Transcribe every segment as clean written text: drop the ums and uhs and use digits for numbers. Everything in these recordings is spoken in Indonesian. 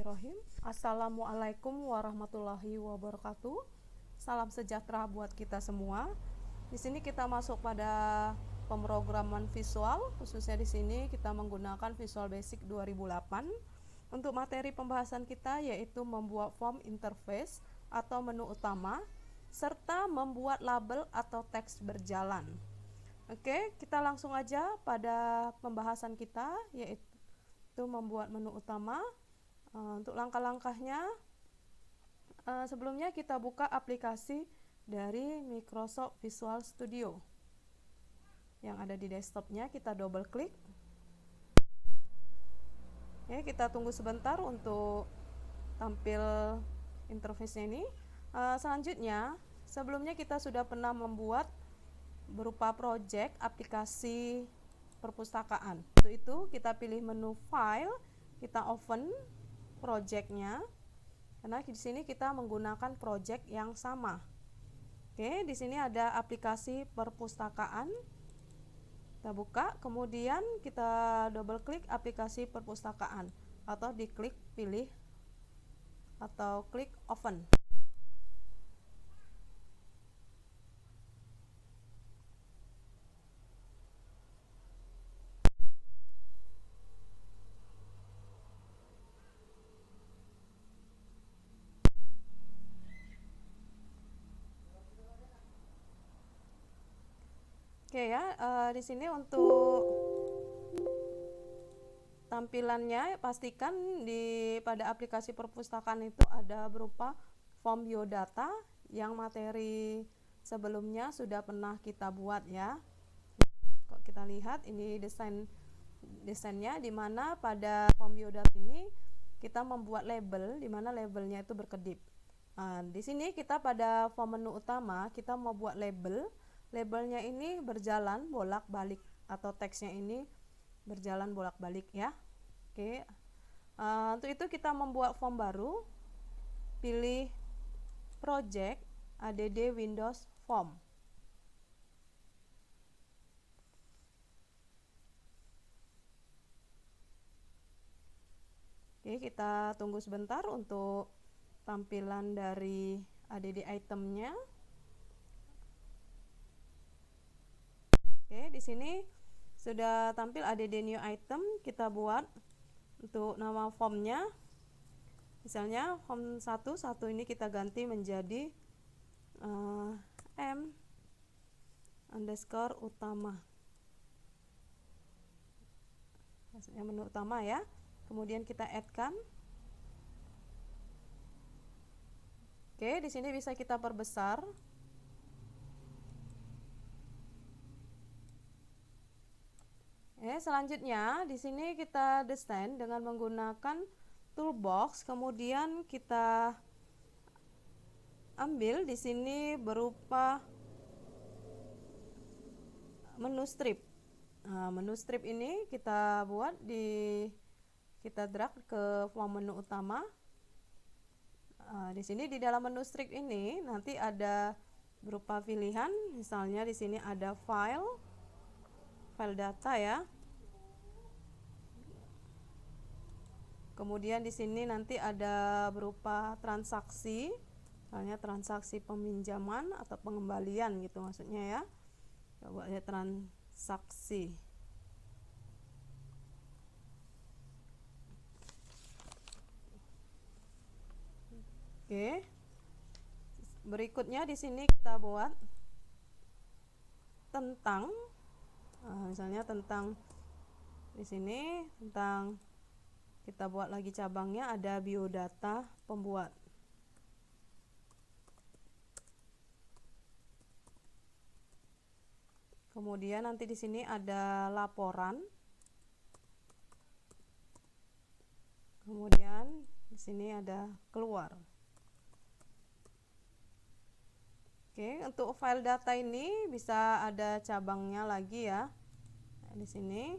Bismillahirrahmanirrahim. Assalamualaikum warahmatullahi wabarakatuh. Salam sejahtera buat kita semua. Di sini kita masuk pada pemrograman visual, khususnya di sini kita menggunakan Visual Basic 2008. Untuk materi pembahasan kita yaitu membuat form interface atau menu utama serta membuat label atau teks berjalan. Oke, kita langsung aja pada pembahasan kita yaitu membuat menu utama. Untuk langkah-langkahnya, sebelumnya kita buka aplikasi dari Microsoft Visual Studio yang ada di desktopnya. Kita double klik. Ya, kita tunggu sebentar untuk tampil interface ini. Selanjutnya, sebelumnya kita sudah pernah membuat berupa project aplikasi perpustakaan. Untuk itu kita pilih menu file, kita open projectnya, karena di sini kita menggunakan project yang sama. Oke, di sini ada aplikasi perpustakaan. Kita buka, kemudian kita double klik aplikasi perpustakaan atau diklik pilih atau klik open. Oke ya, di sini untuk tampilannya pastikan pada aplikasi perpustakaan itu ada berupa form biodata yang materi sebelumnya sudah pernah kita buat ya. Kok kita lihat ini desainnya, di mana pada form biodata ini kita membuat label, di mana labelnya itu berkedip. Di sini kita pada form menu utama kita mau buat label. Labelnya ini berjalan bolak-balik atau teksnya ini berjalan bolak-balik ya. Oke. Untuk itu kita membuat form baru. Pilih project add Windows Form. Oke, kita tunggu sebentar untuk tampilan dari add itemnya. Oke, di sini sudah tampil add new item. Kita buat untuk nama formnya, misalnya form 1 ini kita ganti menjadi m_utama, maksudnya menu utama ya. Kemudian kita add-kan. Oke, di sini bisa kita perbesar. Selanjutnya di sini kita desain dengan menggunakan toolbox, kemudian kita ambil di sini berupa menu strip. Menu strip ini kita buat kita drag ke form menu utama. Di sini di dalam menu strip ini nanti ada berupa pilihan, misalnya di sini ada file data ya. Kemudian di sini nanti ada berupa transaksi, misalnya transaksi peminjaman atau pengembalian gitu maksudnya ya. Coba ya, transaksi. Oke. Berikutnya di sini kita buat tentang, misalnya tentang di sini tentang, kita buat lagi cabangnya ada biodata pembuat. Kemudian nanti di sini ada laporan. Kemudian di sini ada keluar. Oke, untuk file data ini bisa ada cabangnya lagi ya. Di sini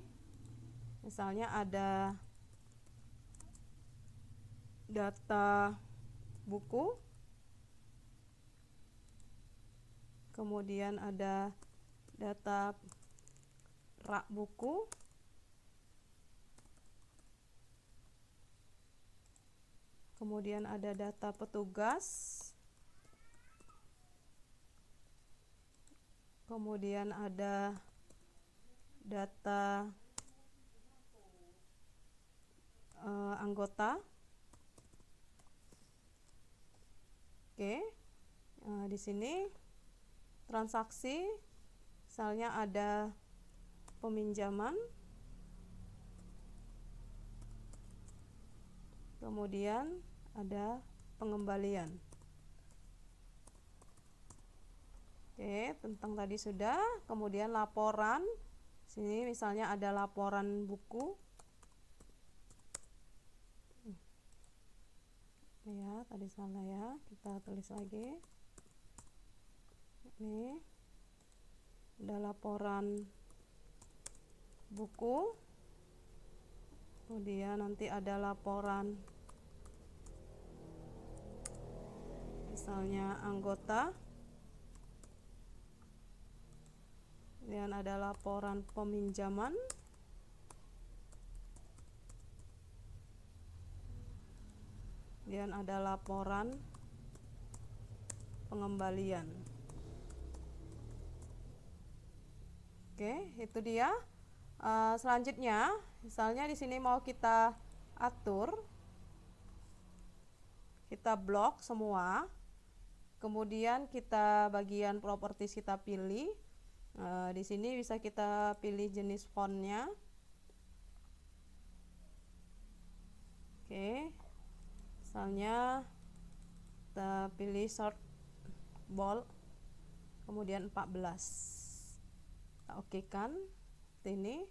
misalnya ada data buku, kemudian ada data rak buku, kemudian ada data petugas, kemudian ada data anggota. Oke, di sini transaksi, misalnya ada peminjaman, kemudian ada pengembalian. Oke, tentang tadi sudah. Kemudian laporan, sini misalnya ada laporan buku. Ya, tadi salah ya, kita tulis lagi. Ini ada laporan buku, kemudian nanti ada laporan misalnya anggota, kemudian ada laporan peminjaman, kemudian ada laporan pengembalian. Oke, itu dia. Selanjutnya, misalnya di sini mau kita atur, kita blok semua, kemudian kita bagian properties kita pilih. Di sini bisa kita pilih jenis fontnya. Oke, misalnya kita pilih short bold, kemudian 14. Kita oke kan, ini.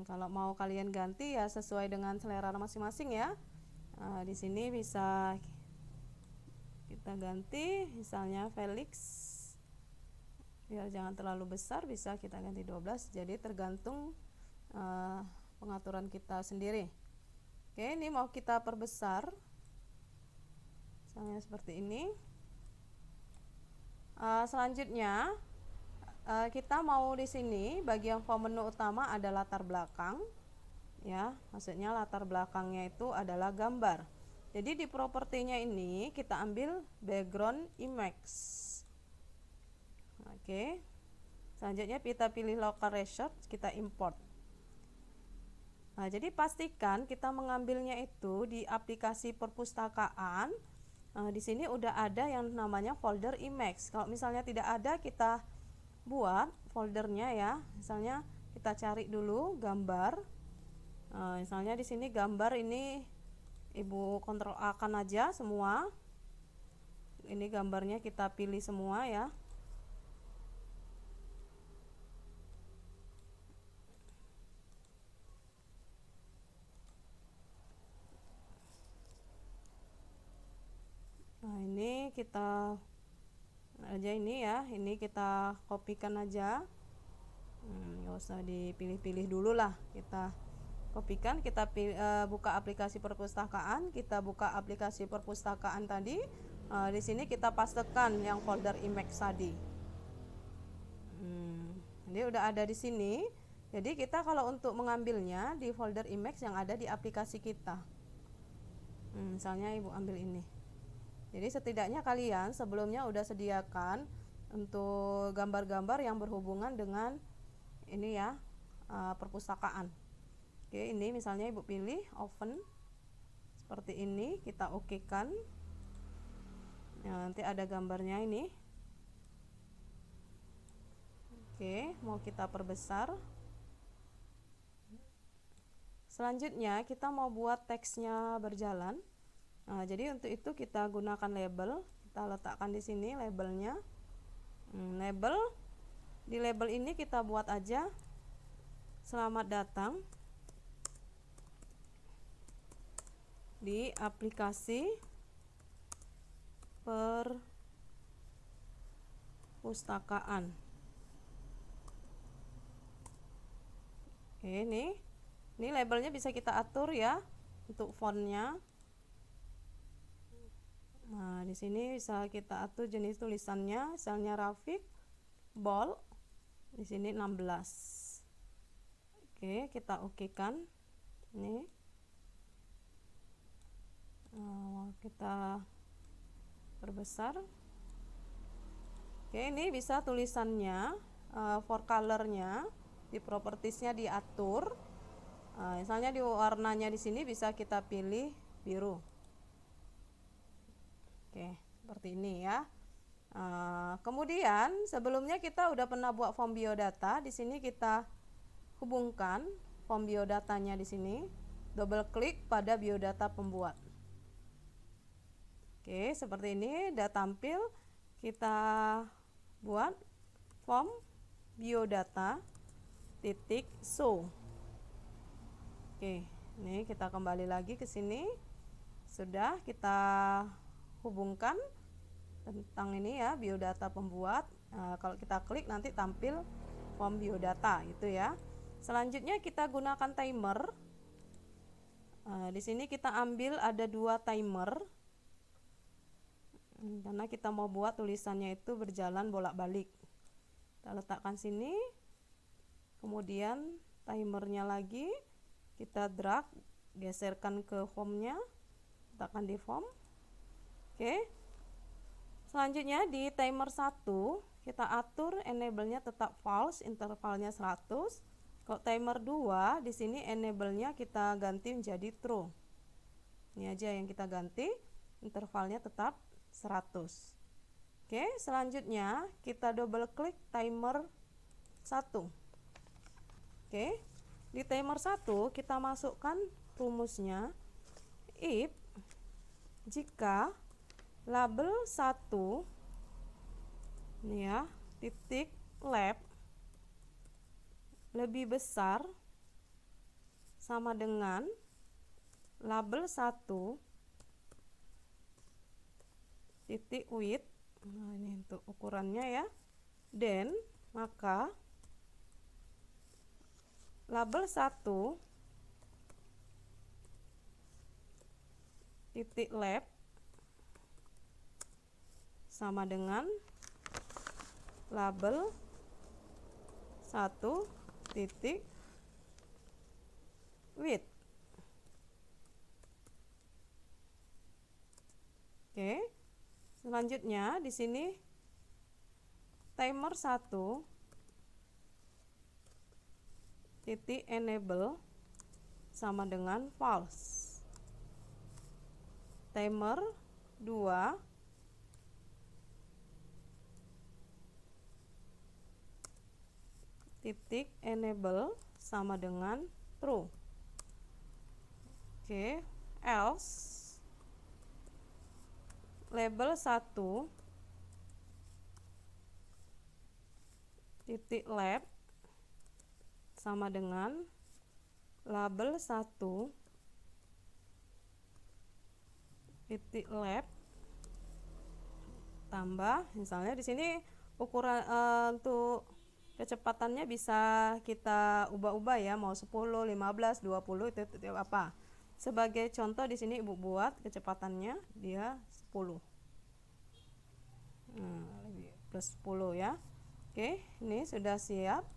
Kalau mau kalian ganti ya sesuai dengan selera masing-masing ya. Di sini bisa kita ganti, misalnya Felix, biar jangan terlalu besar, bisa kita ganti 12. Jadi tergantung pengaturan kita sendiri. Oke, ini mau kita perbesar, misalnya seperti ini. Selanjutnya kita mau di sini bagian form menu utama ada latar belakang, ya, maksudnya latar belakangnya itu adalah gambar. Jadi di propertinya ini kita ambil background image. Oke, selanjutnya kita pilih local resource, kita import. Jadi pastikan kita mengambilnya itu di aplikasi perpustakaan. Di sini udah ada yang namanya folder image. Kalau misalnya tidak ada, kita buat foldernya ya. Misalnya kita cari dulu gambar. Misalnya di sini gambar ini Ibu kontrol A kan aja semua. Ini gambarnya kita pilih semua ya. Nah, ini kita aja ini ya, ini kita kopikan aja. Nggak usah dipilih-pilih dulu lah, kita kopikan, kita buka aplikasi perpustakaan, kita buka aplikasi perpustakaan tadi. Di sini kita pastekan yang folder image tadi. Jadi udah ada di sini. Jadi kita kalau untuk mengambilnya di folder image yang ada di aplikasi kita. Misalnya Ibu ambil ini. Jadi setidaknya kalian sebelumnya udah sediakan untuk gambar-gambar yang berhubungan dengan ini ya, perpustakaan. Oke, ini misalnya Ibu pilih open seperti ini, kita oke kan. Nanti ada gambarnya ini. Oke, mau kita perbesar. Selanjutnya kita mau buat teksnya berjalan. Jadi untuk itu kita gunakan label, kita letakkan di sini labelnya. Label, di label ini kita buat aja selamat datang di aplikasi perpustakaan. Oke, ini labelnya bisa kita atur ya untuk fontnya. Nah, di sini bisa kita atur jenis tulisannya, misalnya grafik, bold, di sini 16. Oke, kita oke kan. Ini. kita perbesar. Oke, ini bisa tulisannya, for colornya di propertiesnya diatur. Misalnya di warnanya di sini bisa kita pilih biru. Oke, seperti ini ya. Kemudian sebelumnya kita udah pernah buat form biodata. Di sini kita hubungkan form biodatanya di sini. Double klik pada biodata pembuat. Oke, seperti ini udah tampil. Kita buat form biodata titik show. Oke, ini kita kembali lagi ke sini. Sudah kita hubungkan tentang ini ya, biodata pembuat. Kalau kita klik nanti tampil form biodata gitu ya. Selanjutnya kita gunakan timer. Di sini kita ambil ada 2 timer. Karena kita mau buat tulisannya itu berjalan bolak-balik. Kita letakkan sini. Kemudian timernya lagi kita drag, geserkan ke formnya, letakkan di form. Oke. Selanjutnya di timer 1 kita atur enable-nya tetap false, intervalnya 100. Kalau timer 2 di sini enable-nya kita ganti menjadi true. Ini aja yang kita ganti, intervalnya tetap 100. Oke, selanjutnya kita double klik timer 1. Oke. Di timer 1 kita masukkan rumusnya if jika label 1 ini ya, titik lab lebih besar sama dengan label 1 titik width. Nah, ini untuk ukurannya ya. Then maka label 1 titik lab sama dengan label 1 titik width. Oke. Selanjutnya di sini timer 1 titik enable sama dengan false. Timer 2 titik enable sama dengan true. Oke, else label 1 titik lab sama dengan label 1 titik lab tambah, misalnya di sini ukuran untuk kecepatannya bisa kita ubah-ubah ya, mau 10, 15, 20 itu apa. Sebagai contoh di sini Ibu buat kecepatannya dia 10. Plus 10 ya. Oke, ini sudah siap.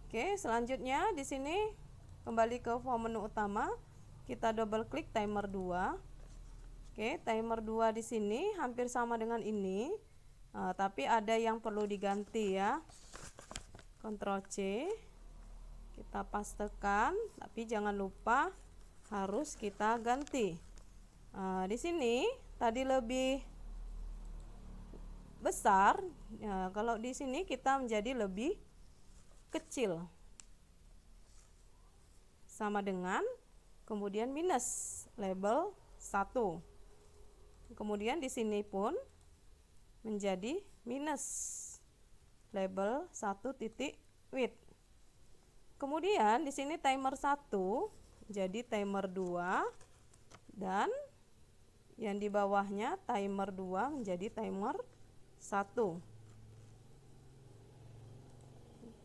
Oke, selanjutnya di sini kembali ke form menu utama, kita double klik timer 2. Oke, timer 2 di sini hampir sama dengan ini. Tapi ada yang perlu diganti ya. Ctrl C, kita pastekan, tapi jangan lupa harus kita ganti. Di sini tadi lebih besar, ya, kalau di sini kita menjadi lebih kecil, sama dengan kemudian minus label 1. Kemudian di sini pun menjadi minus label 1 titik width. Kemudian di sini timer 1 jadi timer 2 dan yang di bawahnya timer 2 menjadi timer 1.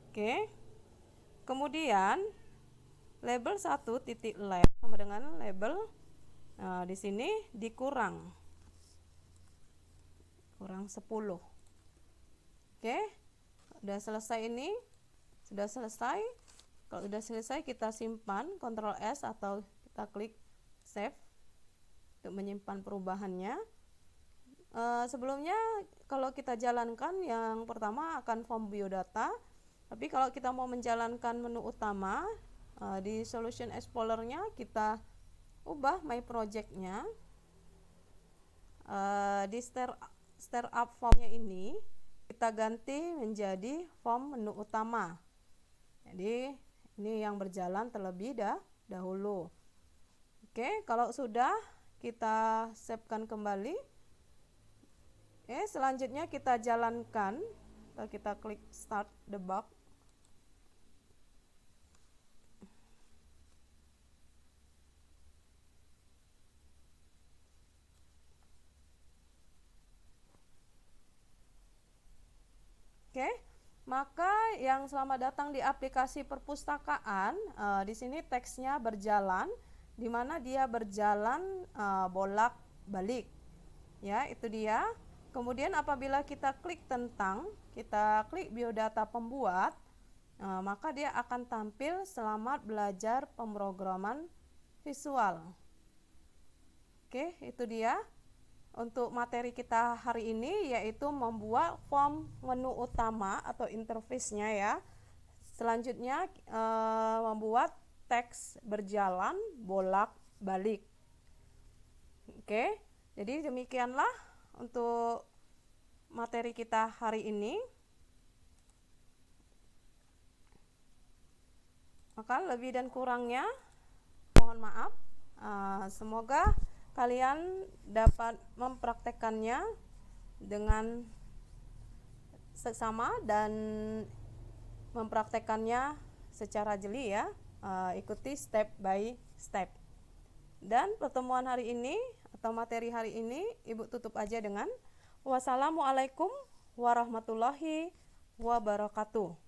Oke. Kemudian label 1 titik lab sama dengan label di sini dikurang 10. Oke. Sudah selesai ini, sudah selesai. Kalau sudah selesai kita simpan, Ctrl S atau kita klik save. untuk menyimpan perubahannya. Sebelumnya kalau kita jalankan yang pertama akan form biodata, tapi kalau kita mau menjalankan menu utama di Solution Explorer-nya kita ubah My Project-nya. Di startup form-nya ini kita ganti menjadi form menu utama. Jadi ini yang berjalan terlebih dahulu. Oke, kalau sudah kita save-kan kembali. Selanjutnya kita jalankan. Kita klik Start Debug. Oke, maka yang selamat datang di aplikasi perpustakaan, di sini teksnya berjalan, di mana dia berjalan bolak-balik. Ya, itu dia. Kemudian apabila kita klik biodata pembuat, maka dia akan tampil selamat belajar pemrograman visual. Oke, itu dia. Untuk materi kita hari ini yaitu membuat form menu utama atau interface-nya ya. Selanjutnya membuat teks berjalan bolak-balik. Oke, jadi demikianlah untuk materi kita hari ini. Maka lebih dan kurangnya mohon maaf. Semoga kalian dapat mempraktekkannya dengan seksama dan mempraktekkannya secara jeli ya. Ikuti step by step. Dan pertemuan hari ini atau materi hari ini Ibu tutup aja dengan wassalamualaikum warahmatullahi wabarakatuh.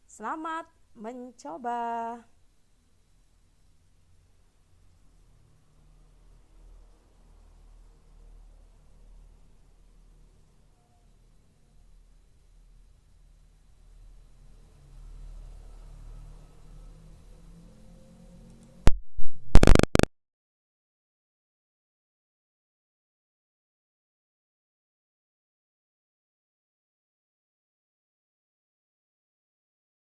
Selamat mencoba.